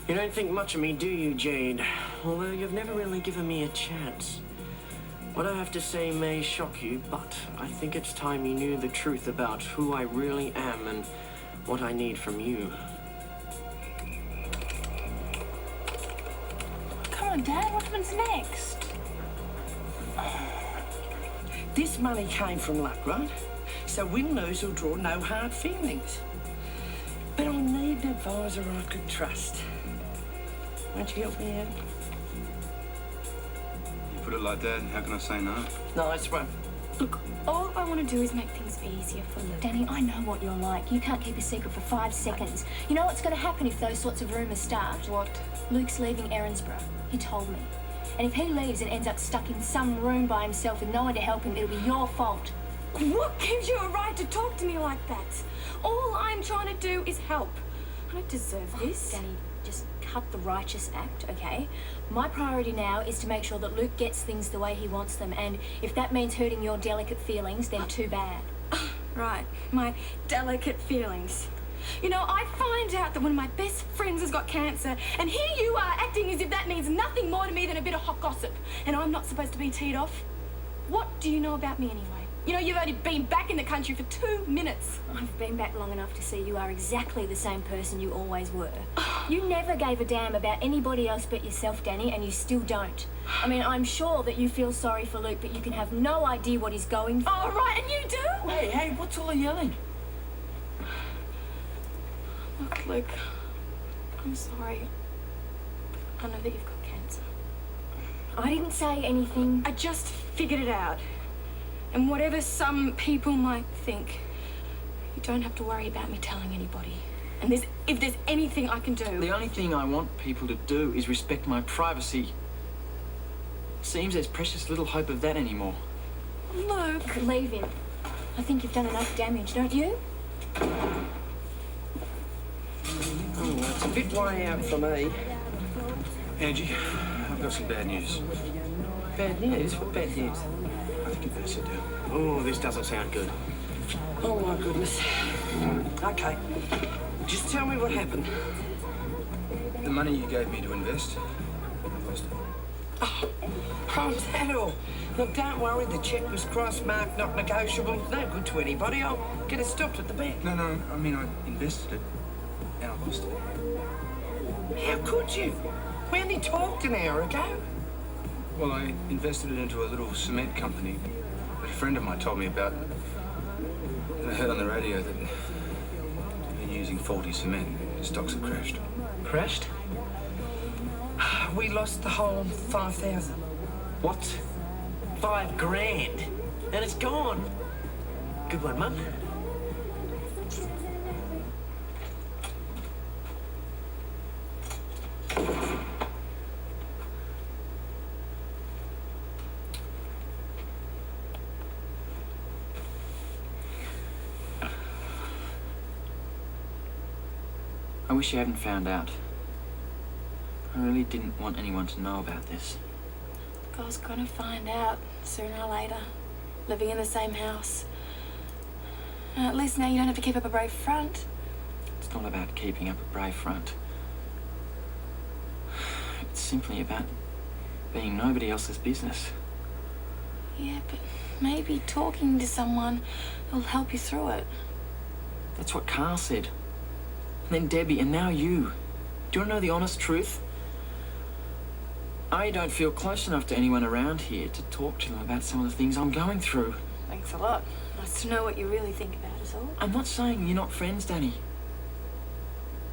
You don't think much of me, do you, Jade? Although you've never really given me a chance. What I have to say may shock you, but I think it's time you knew the truth about who I really am and what I need from you. Come on, Dad, what happens next? This money came from luck, right? So win-lose will draw no hard feelings. But I need an advisor I could trust. Won't you help me out? You put it like that, how can I say no? Nice one. Look, all I want to do is make things easier for Luke. Danny, I know what you're like. You can't keep a secret for 5 seconds. You know what's going to happen if those sorts of rumours start? What? Luke's leaving Erinsborough. He told me. And if he leaves and ends up stuck in some room by himself with no one to help him, it'll be your fault. What gives you a right to talk to me like that? All I'm trying to do is help. I don't deserve this. Danny, just cut the righteous act, okay? My priority now is to make sure that Luke gets things the way he wants them, and if that means hurting your delicate feelings, then too bad. Right, my delicate feelings. You know, I find out that one of my best friends has got cancer, and here you are acting as if that means nothing more to me than a bit of hot gossip, and I'm not supposed to be teed off. What do you know about me anyway? You know, you've only been back in the country for 2 minutes. I've been back long enough to see you are exactly the same person you always were. You never gave a damn about anybody else but yourself, Danny, and you still don't. I mean, I'm sure that you feel sorry for Luke, but you can have no idea what he's going through. Oh, right, and you do? Hey, what's all the yelling? Look, Luke, I'm sorry. I know that you've got cancer. I didn't say anything. I just figured it out. And whatever some people might think, you don't have to worry about me telling anybody. And if there's anything I can do... The only thing I want people to do is respect my privacy. Seems there's precious little hope of that anymore. Luke... Leave him. I think you've done enough damage, don't you? Oh, it's a bit way out for me. Angie, I've got some bad news. Bad news? What bad news? I think you better sit down. Oh, this doesn't sound good. Oh, my goodness. Okay. Just tell me what happened. The money you gave me to invest, I lost it. Oh, is that all? Look, don't worry, the cheque was cross-marked, not negotiable. No good to anybody. I'll get it stopped at the bank. No, I mean, I invested it, and I lost it. How could you? We only talked an hour ago. Well, I invested it into a little cement company that a friend of mine told me about. And I heard on the radio that they've been using faulty cement. Stocks have crashed. Crashed? We lost the whole 5,000. What? 5 grand? And it's gone. Good one, Mum. I wish you hadn't found out. I really didn't want anyone to know about this. I was gonna find out sooner or later, living in the same house. At least now you don't have to keep up a brave front. It's not about keeping up a brave front. It's simply about being nobody else's business. Yeah, but maybe talking to someone will help you through it. That's what Carl said. And then Debbie, and now you. Do you want to know the honest truth? I don't feel close enough to anyone around here to talk to them about some of the things I'm going through. Thanks a lot. Nice to know what you really think about us all. I'm not saying you're not friends, Danny.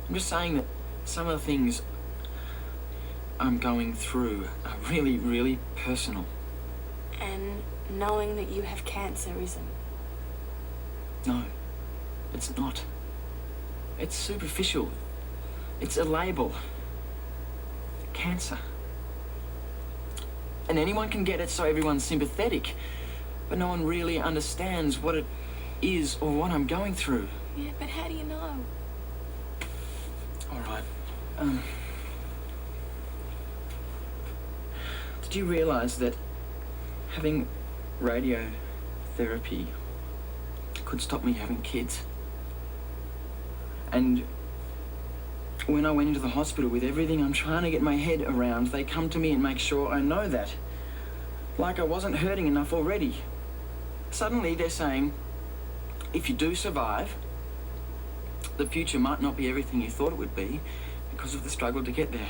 I'm just saying that some of the things I'm going through are really, really personal. And knowing that you have cancer isn't. No, it's not. It's superficial. It's a label. Cancer. And anyone can get it, so everyone's sympathetic. But no one really understands what it is or what I'm going through. Yeah, but how do you know? All right. Did you realise that having radiotherapy could stop me having kids? And when I went into the hospital with everything I'm trying to get my head around, they come to me and make sure I know that. Like I wasn't hurting enough already. Suddenly they're saying, if you do survive, the future might not be everything you thought it would be because of the struggle to get there.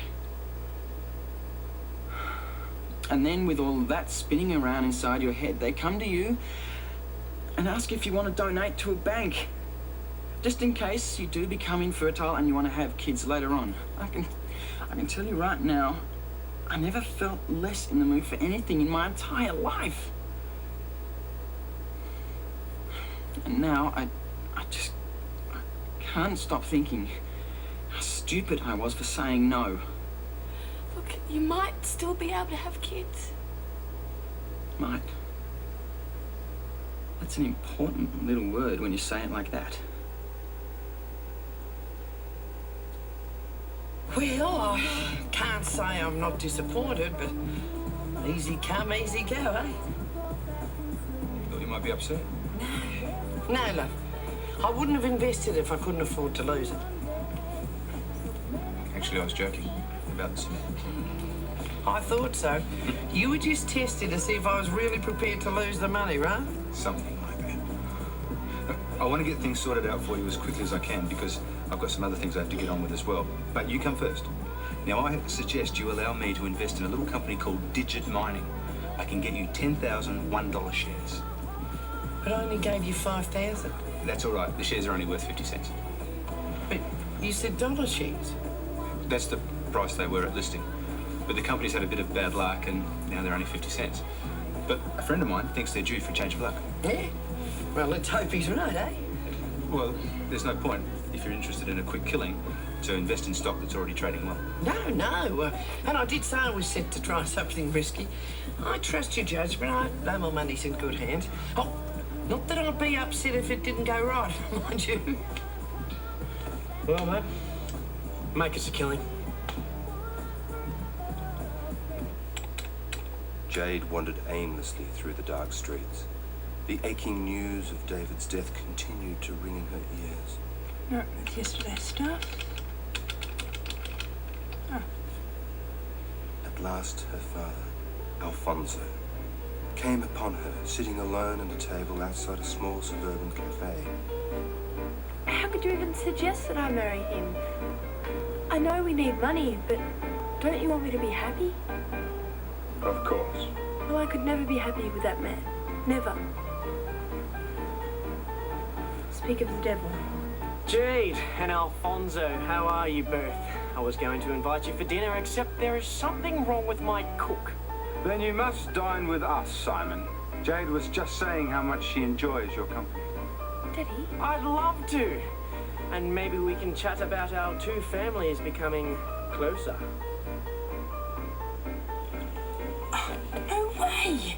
And then with all that spinning around inside your head, they come to you and ask if you want to donate to a bank. Just in case you do become infertile and you want to have kids later on. I can tell you right now, I never felt less in the mood for anything in my entire life. And now I can't stop thinking how stupid I was for saying no. Look, you might still be able to have kids. Might. That's an important little word when you say it like that. Well, I can't say I'm not disappointed, but easy come, easy go, eh? Thought you might be upset. No, love. I wouldn't have invested if I couldn't afford to lose it. Actually, I was joking about the cement. I thought so. You were just testing to see if I was really prepared to lose the money, right? Something like that. I want to get things sorted out for you as quickly as I can because I've got some other things I have to get on with as well. But you come first. Now, I suggest you allow me to invest in a little company called Digit Mining. I can get you 10,000 $1 shares. But I only gave you 5,000. That's all right. The shares are only worth 50 cents. But you said dollar shares. That's the price they were at listing. But the company's had a bit of bad luck and now they're only 50 cents. But a friend of mine thinks they're due for a change of luck. Yeah? Well, let's hope he's right, eh? Well, there's no point, if you're interested in a quick killing, to invest in stock that's already trading well. No. And I did say I was set to try something risky. I trust your judgment. I know my money's in good hands. Oh, not that I'd be upset if it didn't go right, mind you. Well, mate, make us a killing. Jade wandered aimlessly through the dark streets. The aching news of David's death continued to ring in her ears. Not with yesterday's stuff. At last, her father, Alfonso, came upon her sitting alone at a table outside a small suburban cafe. How could you even suggest that I marry him? I know we need money, but don't you want me to be happy? Of course. Well, I could never be happy with that man. Never. Speak of the devil. Jade and Alfonso, how are you both? I was going to invite you for dinner, except there is something wrong with my cook. Then you must dine with us, Simon. Jade was just saying how much she enjoys your company. Daddy? I'd love to. And maybe we can chat about our two families becoming closer. No way!